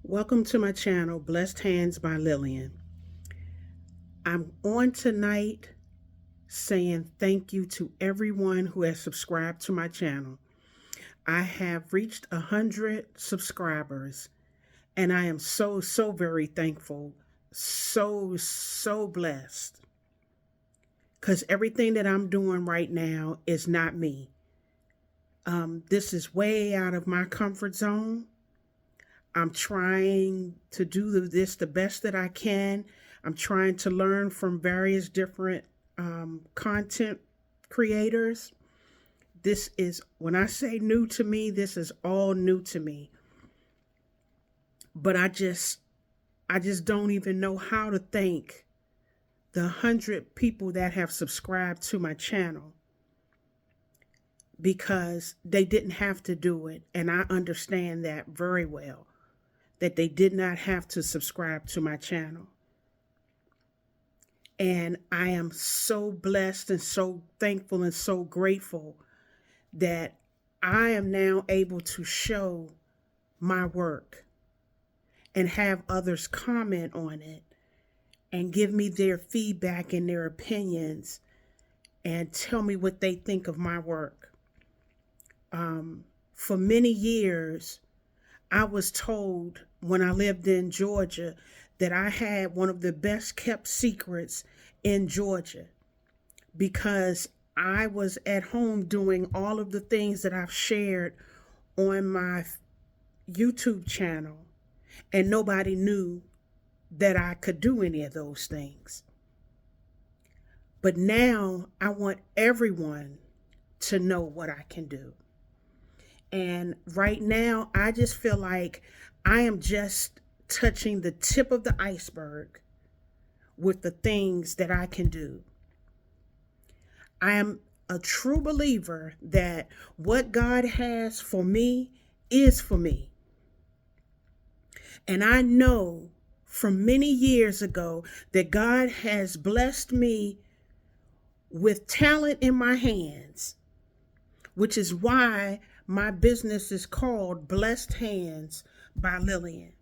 Welcome to my channel, Blessed Hands by Lillian. I'm on tonight saying thank you to everyone who has subscribed to my channel. I have reached 100 subscribers and I am so very thankful. So blessed. Because everything that I'm doing right now is not me. This is way out of my comfort zone. I'm trying to do this the best that I can. I'm trying to learn from various different content creators. This is, when I say new to me, this is all new to me. But I just don't even know how to thank the 100 people that have subscribed to my channel because they didn't have to do it. And I understand that very well, that they did not have to subscribe to my channel. And I am so blessed and so thankful and so grateful that I am now able to show my work and have others comment on it and give me their feedback and their opinions and tell me what they think of my work. For many years, I was told when I lived in Georgia that I had one of the best kept secrets in Georgia because I was at home doing all of the things that I've shared on my YouTube channel, and nobody knew that I could do any of those things. But now I want everyone to know what I can do. And right now, I just feel like I am just touching the tip of the iceberg with the things that I can do. I am a true believer that what God has for me is for me. And I know from many years ago that God has blessed me with talent in my hands, which is why my business is called Blessed Hands by Lillian.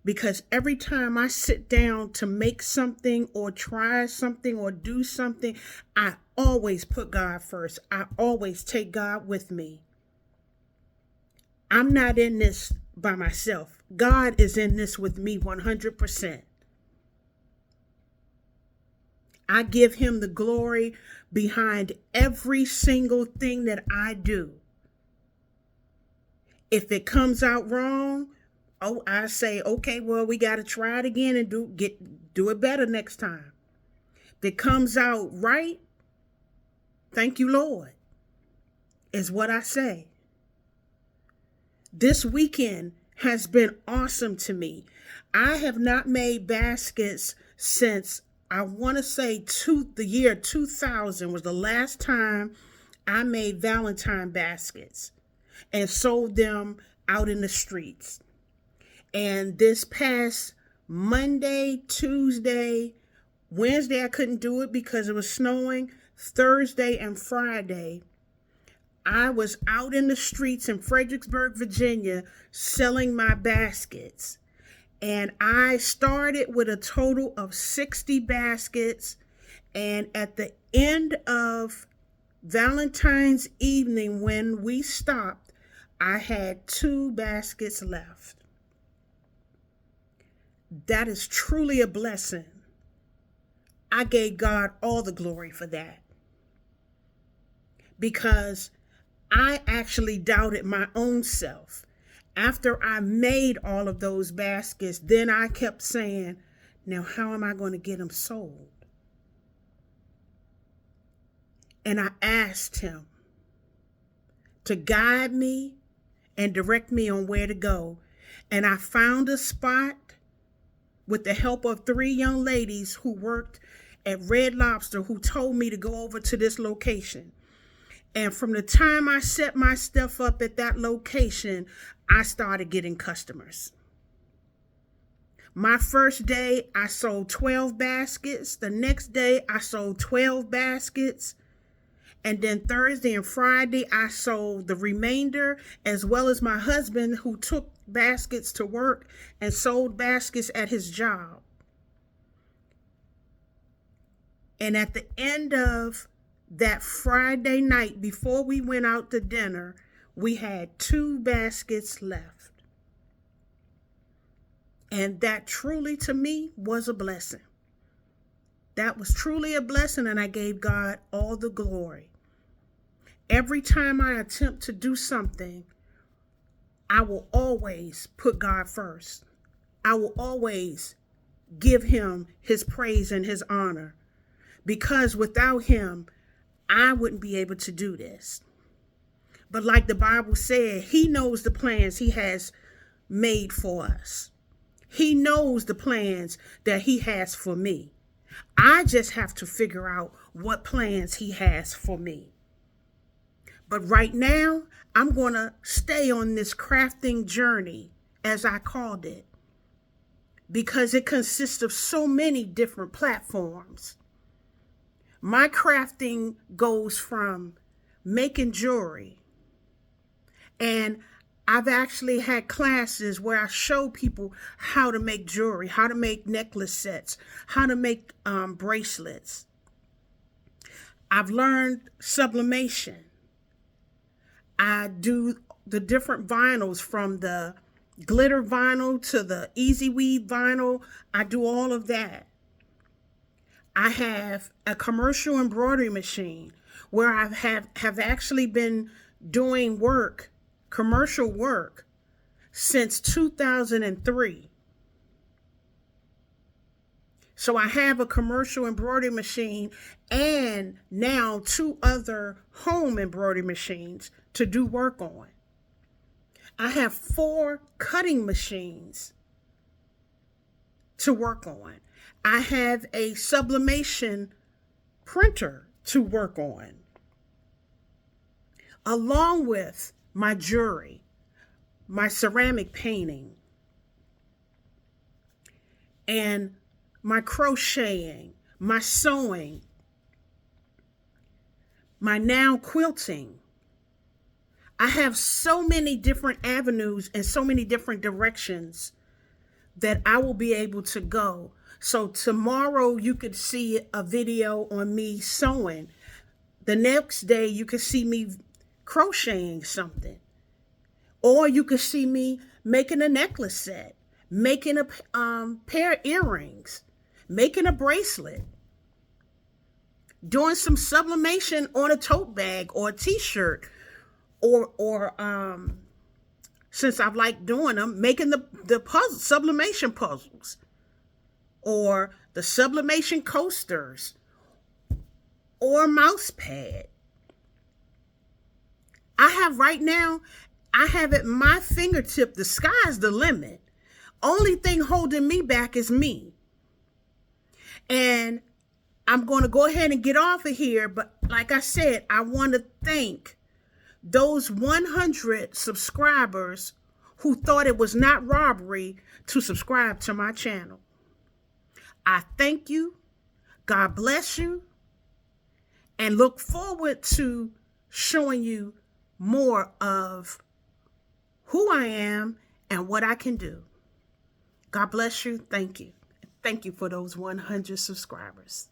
Because every time I sit down to make something or try something or do something, I always put God first. I always take God with me. I'm not in this by myself. God is in this with me 100%. I give him the glory behind every single thing that I do. If it comes out wrong, I say, okay, well, we got to try it again and do it better next time. If it comes out right, thank you, Lord, is what I say. This weekend has been awesome to me. I have not made baskets since, I want to say, the year 2000 was the last time I made Valentine baskets and sold them out in the streets. And this past Monday, Tuesday, Wednesday, I couldn't do it because it was snowing. Thursday and Friday, I was out in the streets in Fredericksburg, Virginia, selling my baskets. And I started with a total of 60 baskets. And at the end of Valentine's evening, when we stopped, I had 2 baskets left. That is truly a blessing. I gave God all the glory for that because I actually doubted my own self. After I made all of those baskets, then I kept saying, now how am I going to get them sold? And I asked him to guide me and direct me on where to go. And I found a spot with the help of 3 young ladies who worked at Red Lobster who told me to go over to this location. And from the time I set my stuff up at that location, I started getting customers. My first day, I sold 12 baskets. The next day, I sold 12 baskets. And then Thursday and Friday, I sold the remainder, as well as my husband, who took baskets to work and sold baskets at his job. And at the end of that Friday night, before we went out to dinner, we had 2 baskets left. And that truly, to me, was a blessing. That was truly a blessing, and I gave God all the glory. Every time I attempt to do something, I will always put God first. I will always give him his praise and his honor, because without him, I wouldn't be able to do this. But like the Bible said, he knows the plans he has made for us. He knows the plans that he has for me. I just have to figure out what plans he has for me. But right now, I'm going to stay on this crafting journey, as I called it, because it consists of so many different platforms. My crafting goes from making jewelry, and I've actually had classes where I show people how to make jewelry, how to make necklace sets, how to make bracelets. I've learned sublimation. I do the different vinyls, from the glitter vinyl to the easy weave vinyl. I do all of that. I have a commercial embroidery machine where I have actually been doing work, commercial work, since 2003. So I have a commercial embroidery machine and now 2 other home embroidery machines to do work on. I have 4 cutting machines to work on. I have a sublimation printer to work on, along with my jewelry, my ceramic painting, and my crocheting, my sewing, my now quilting. I have so many different avenues and so many different directions that I will be able to go. So tomorrow you could see a video on me sewing. The next day you could see me crocheting something. Or you could see me making a necklace set, making a pair of earrings, making a bracelet, doing some sublimation on a tote bag or a t-shirt, or since I've liked doing them, making the puzzle, sublimation puzzles, or the sublimation coasters, or a mouse pad. I have right now, I have at my fingertip, the sky's the limit. Only thing holding me back is me. And I'm going to go ahead and get off of here. But like I said, I want to thank those 100 subscribers who thought it was not robbery to subscribe to my channel. I thank you. God bless you. And look forward to showing you more of who I am and what I can do. God bless you. Thank you. Thank you for those 100 subscribers.